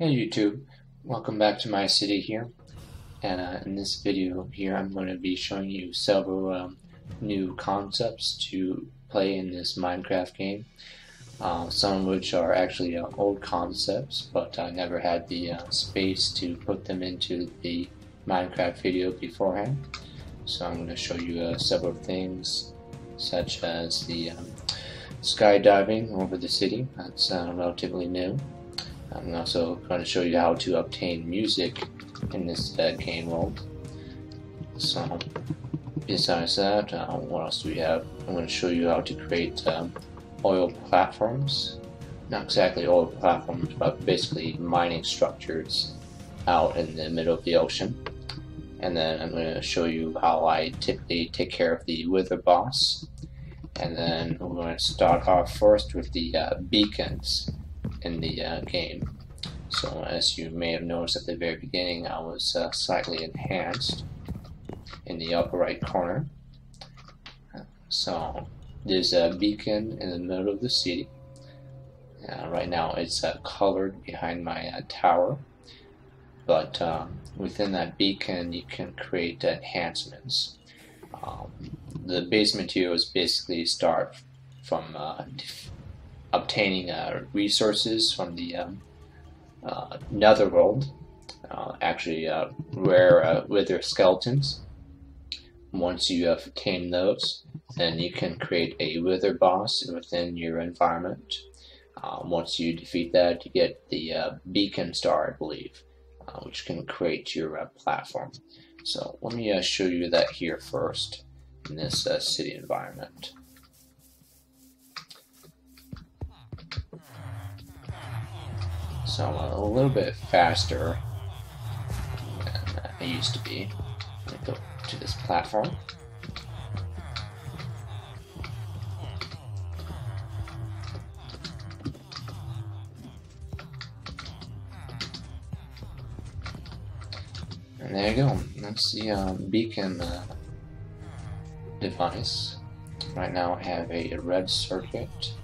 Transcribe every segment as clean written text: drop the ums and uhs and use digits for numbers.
Hey YouTube, welcome back to my city here, and in this video here I'm going to be showing you several new concepts to play in this Minecraft game, some of which are actually old concepts, but I never had the space to put them into the Minecraft video beforehand. So I'm going to show you several things such as the skydiving over the city. That's relatively new. I'm also going to show you how to obtain music in this game world. So, besides that, what else do we have? I'm going to show you how to create oil platforms. Not exactly oil platforms, but basically mining structures out in the middle of the ocean. And then I'm going to show you how I typically take care of the wither boss. And then we're going to start off first with the beacons in the game. So as you may have noticed at the very beginning, I was slightly enhanced in the upper right corner. So there's a beacon in the middle of the city. Right now it's colored behind my tower, but within that beacon you can create enhancements. The base materials basically start from obtaining resources from the netherworld, actually rare wither skeletons. Once you have obtained those, then you can create a wither boss within your environment. Once you defeat that, you get the beacon star, I believe, which can create your platform. So let me show you that here first in this city environment. So I'm a little bit faster than I used to be. Let me go to this platform. And there you go. That's the beacon device. Right now I have a red circuit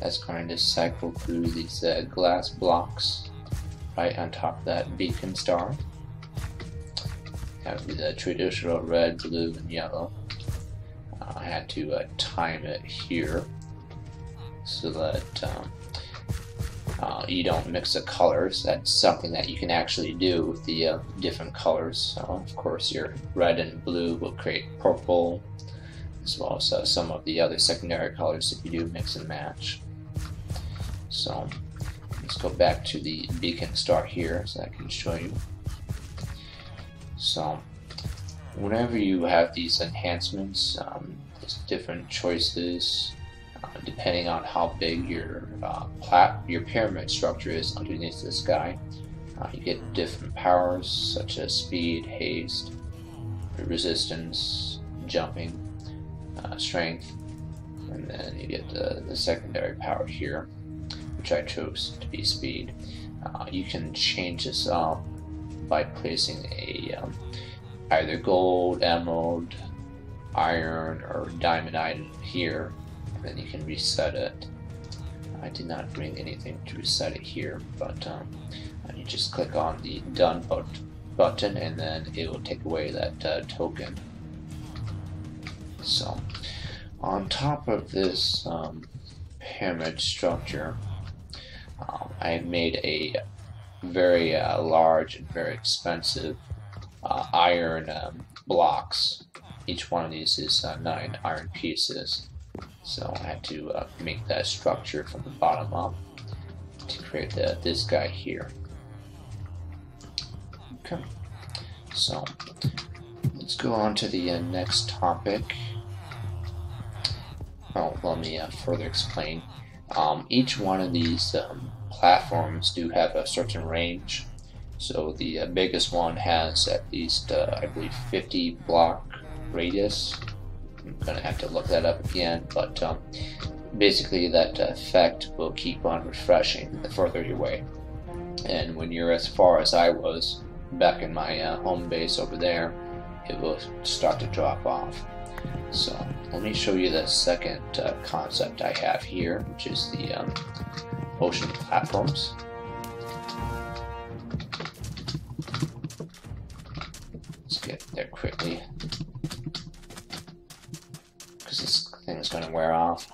that's going to cycle through these glass blocks right on top of that beacon star. Have the traditional red, blue, and yellow. I had to time it here so that you don't mix the colors. That's something that you can actually do with the different colors. So of course your red and blue will create purple, as well as some of the other secondary colors if you do mix and match. So let's go back to the beacon star here so I can show you. So whenever you have these enhancements, there's different choices depending on how big your pyramid structure is underneath this guy. You get different powers such as speed, haste, resistance, jumping, strength, and then you get the secondary power here, which I chose to be speed. You can change this up by placing a either gold, emerald, iron, or diamond item here, and then you can reset it. I did not bring anything to reset it here, but you just click on the done button and then it will take away that token. So on top of this pyramid structure, I made a very large and very expensive iron blocks. Each one of these is 9 iron pieces. So I had to make that structure from the bottom up to create this guy here. Okay, so let's go on to the next topic. Oh, let me further explain. Each one of these platforms do have a certain range. So the biggest one has at least, I believe, 50 block radius. I'm gonna have to look that up again, but basically that effect will keep on refreshing the further you're away. And when you're as far as I was back in my home base over there, it will start to drop off. So let me show you the second concept I have here, which is the ocean platforms. there quickly, because this thing's going to wear off.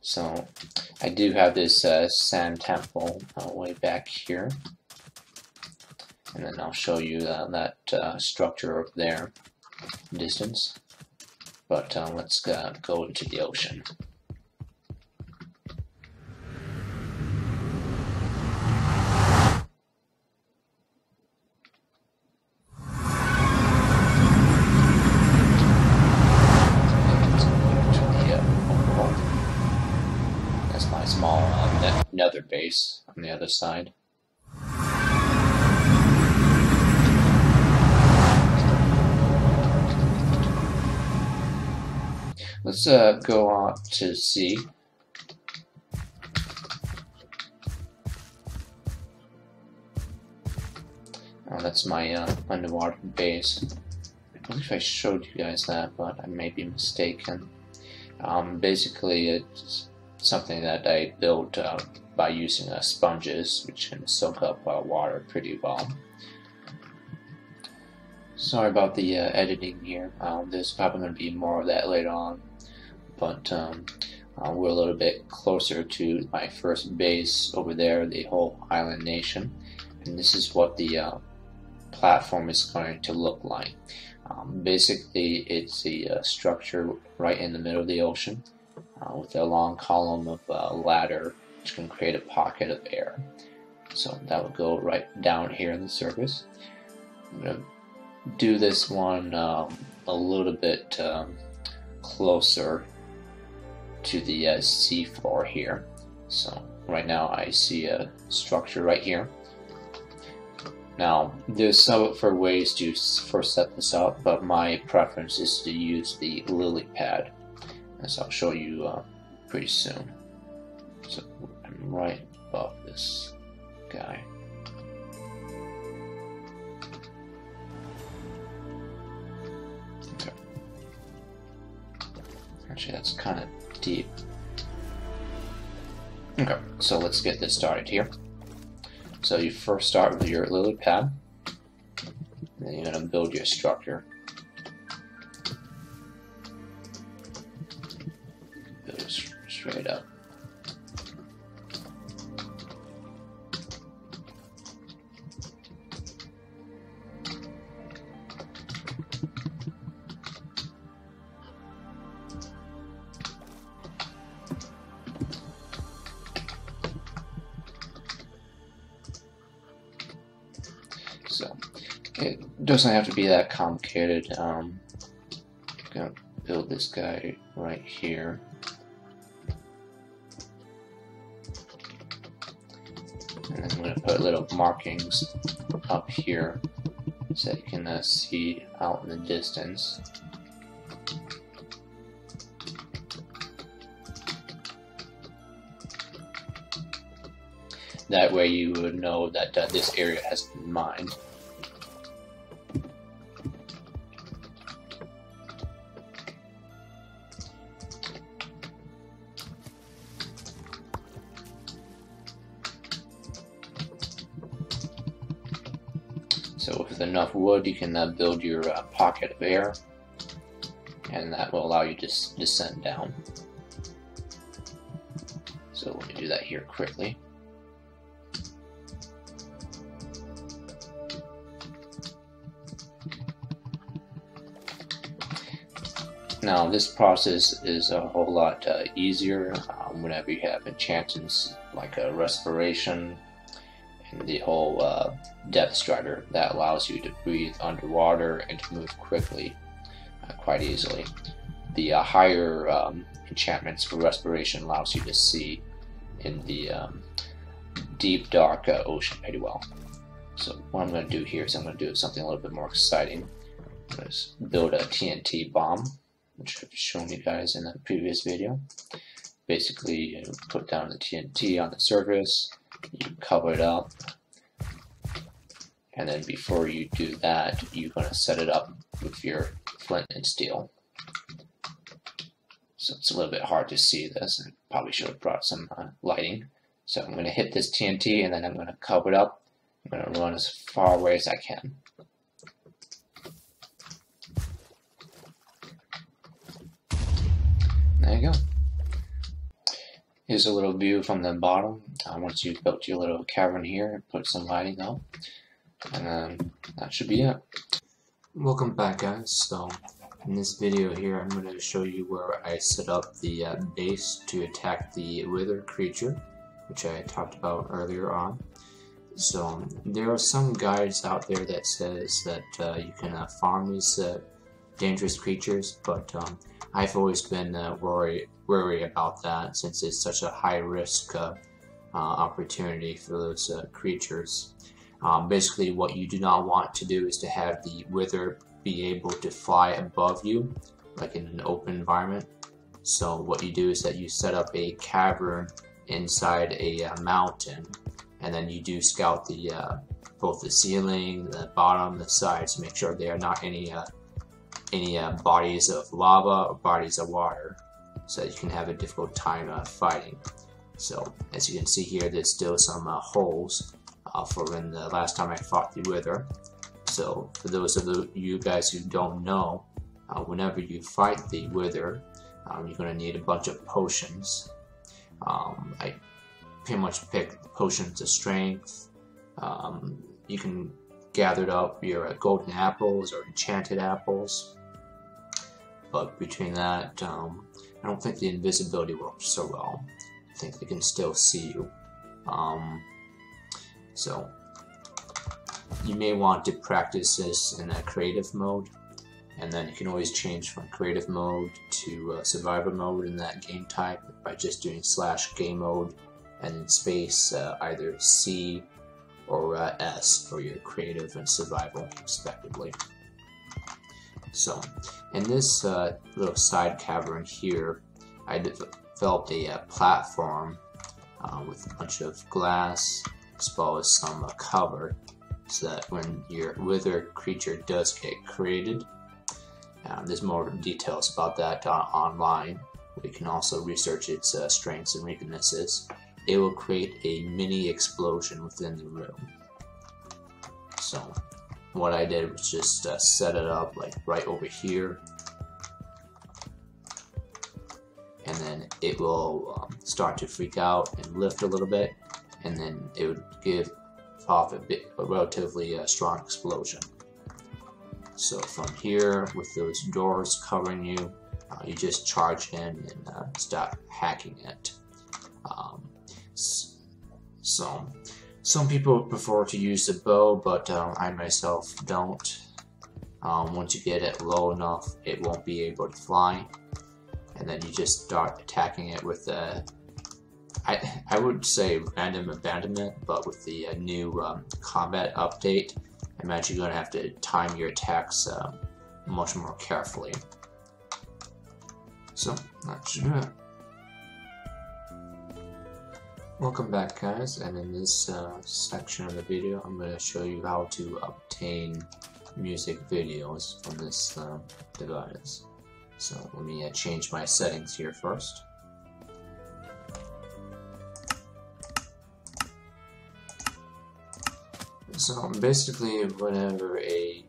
So I do have this sand temple way back here, and then I'll show you that structure over there, distance. But let's go into the ocean. That's my small nether base on the other side. Let's go out to sea. Oh, that's my underwater base. I believe I showed you guys that, but I may be mistaken. Basically, it's something that I built by using sponges, which can soak up water pretty well. Sorry about the editing here. There's probably going to be more of that later on, but we're a little bit closer to my first base over there, the whole island nation, and this is what the platform is going to look like. Basically, it's the structure right in the middle of the ocean with a long column of ladder, which can create a pocket of air. So that would go right down here in the surface. I'm going to do this one a little bit closer to the seafloor here. So right now I see a structure right here. Now there's several ways to first set this up, but my preference is to use the lily pad, as I'll show you pretty soon. So I'm right above this guy. Okay. Actually, that's kind of deep. Okay, so let's get this started here. So you first start with your lily pad, and then you're going to build your structure. Build it straight up. So it doesn't have to be that complicated. I'm gonna build this guy right here. And then I'm gonna put little markings up here so you can see out in the distance. That way you would know that this area has been mined. So with enough wood you can build your pocket of air, and that will allow you to descend down. So let me do that here quickly. Now this process is a whole lot easier whenever you have enchantments like a respiration and the whole depth strider that allows you to breathe underwater and to move quickly quite easily. The higher enchantments for respiration allows you to see in the deep dark ocean pretty well. So what I'm going to do here is I'm going to do something a little bit more exciting. I'm going to build a TNT bomb, which I've shown you guys in a previous video. Basically, you put down the TNT on the surface, you cover it up, and then before you do that, you're going to set it up with your flint and steel. So it's a little bit hard to see this. I probably should have brought some lighting. So I'm going to hit this TNT, and then I'm going to cover it up. I'm going to run as far away as I can. there you go. Here's a little view from the bottom. Once you've built your little cavern here, put some lighting up, and then that should be it. Welcome back, guys. So in this video here, I'm going to show you where I set up the base to attack the wither creature, which I talked about earlier on. So there are some guides out there that says that you can farm these dangerous creatures, but I've always been worried about that, since it's such a high risk opportunity for those creatures. Basically, what you do not want to do is to have the wither be able to fly above you, like in an open environment. So what you do is that you set up a cavern inside a mountain, and then you do scout the both the ceiling, the bottom, the sides to make sure there are not any bodies of lava or bodies of water, so that you can have a difficult time fighting. So as you can see here, there's still some holes for when the last time I fought the wither. So for those of you guys who don't know, whenever you fight the wither, you're going to need a bunch of potions. I pretty much pick potions of strength. You can gather up your golden apples or enchanted apples, but between that, I don't think the invisibility works so well. I think they can still see you. So you may want to practice this in a creative mode, and then you can always change from creative mode to survivor mode in that game type by just doing /game mode and then space either C or S for your creative and survival respectively. So in this little side cavern here, I developed a platform with a bunch of glass as well as some cover, so that when your wither creature does get created, there's more details about that online. We can also research its strengths and weaknesses. It will create a mini explosion within the room. So what I did was just set it up like right over here, and then it will start to freak out and lift a little bit, and then it would give off a relatively strong explosion. So from here, with those doors covering you, you just charge in and start hacking it. So some people prefer to use the bow, but I myself don't. Once you get it low enough, it won't be able to fly, and then you just start attacking it with I would say random abandonment, but with the new combat update, I imagine you're going to have to time your attacks much more carefully. So that should do it. Welcome back, guys, and in this section of the video, I'm going to show you how to obtain music videos from this device. So let me change my settings here first. So basically, whenever a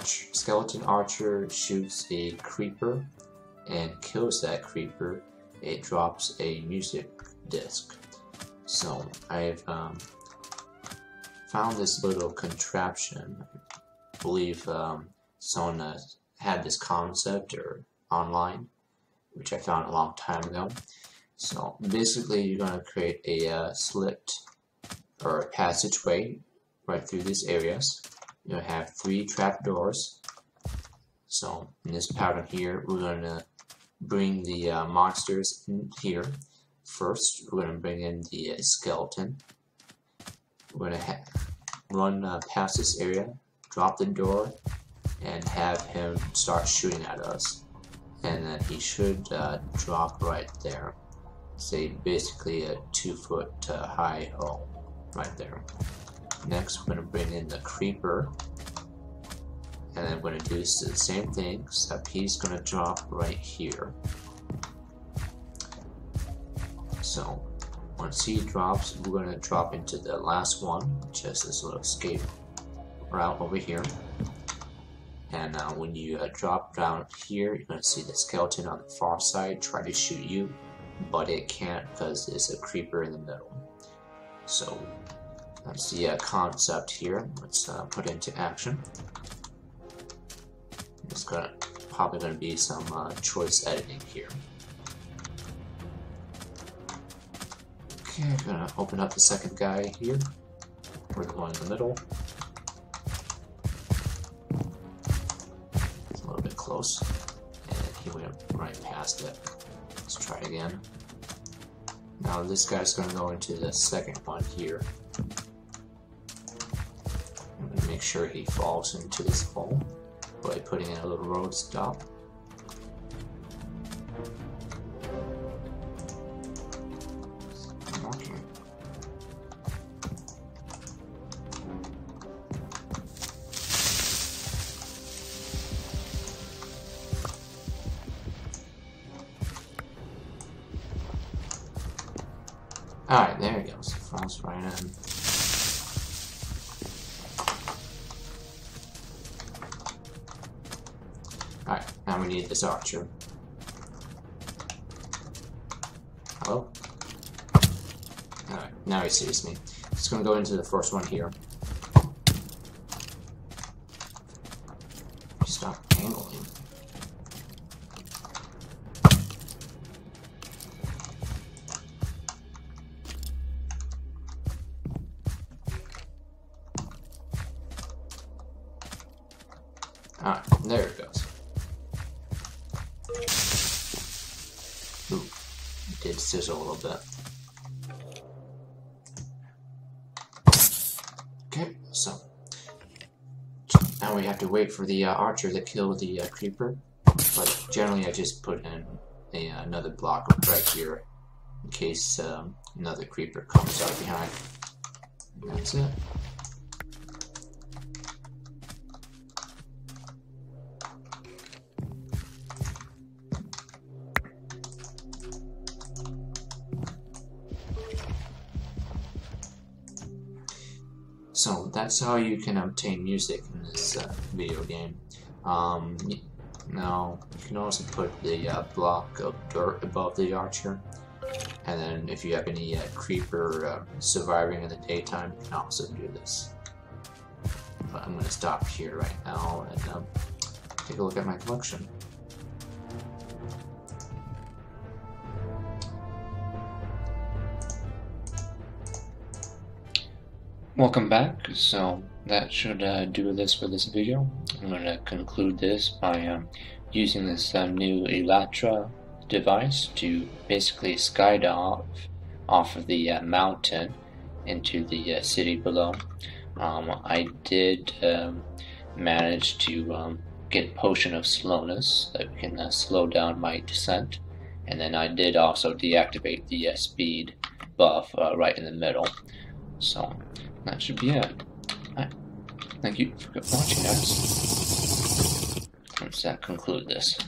skeleton archer shoots a creeper and kills that creeper, it drops a music disc. So I've found this little contraption. I believe someone had this concept or online, which I found a long time ago. So basically, you're going to create a slit or a passageway right through these areas. You're going to have 3 trapdoors. So in this pattern here, we're going to bring the monsters in here. First, we're going to bring in the skeleton. We're going to run past this area, drop the door, and have him start shooting at us. And then he should drop right there. Say basically a 2-foot high hole right there. Next, we're going to bring in the creeper, and then we're going to do the same thing, except he's going to drop right here. So once he drops, we're going to drop into the last one, which is this little escape route over here. And when you drop down here, you're going to see the skeleton on the far side try to shoot you, but it can't because it's a creeper in the middle. So that's the concept here. Let's put it into action. It's probably going to be some choice editing here. Okay, I'm going to open up the second guy here. We're the one in the middle. It's a little bit close. And he went right past it. Let's try again. Now this guy's going to go into the second one here. I'm going to make sure he falls into this hole by putting in a little road stop. Okay. Alright, there he goes. Falls right in. Alright, now we need this archer. Hello? Alright, now he sees me. Just gonna go into the first one here. Stop angling. Alright, there it goes. Ooh, it did sizzle a little bit. Okay, so now we have to wait for the archer to kill the creeper, but generally I just put in another block right here in case another creeper comes out behind. And that's it. So that's how you can obtain music in this video game. Now you can also put the block of dirt above the archer, and then if you have any creeper surviving in the daytime, you can also do this. But I'm going to stop here right now and take a look at my collection. Welcome back. So that should do this for this video. I'm going to conclude this by using this new Elytra device to basically skydive off of the mountain into the city below. I did manage to get a potion of slowness that can slow down my descent, and then I did also deactivate the speed buff right in the middle. So that should be it. Right. Thank you for watching, guys. Let's conclude this.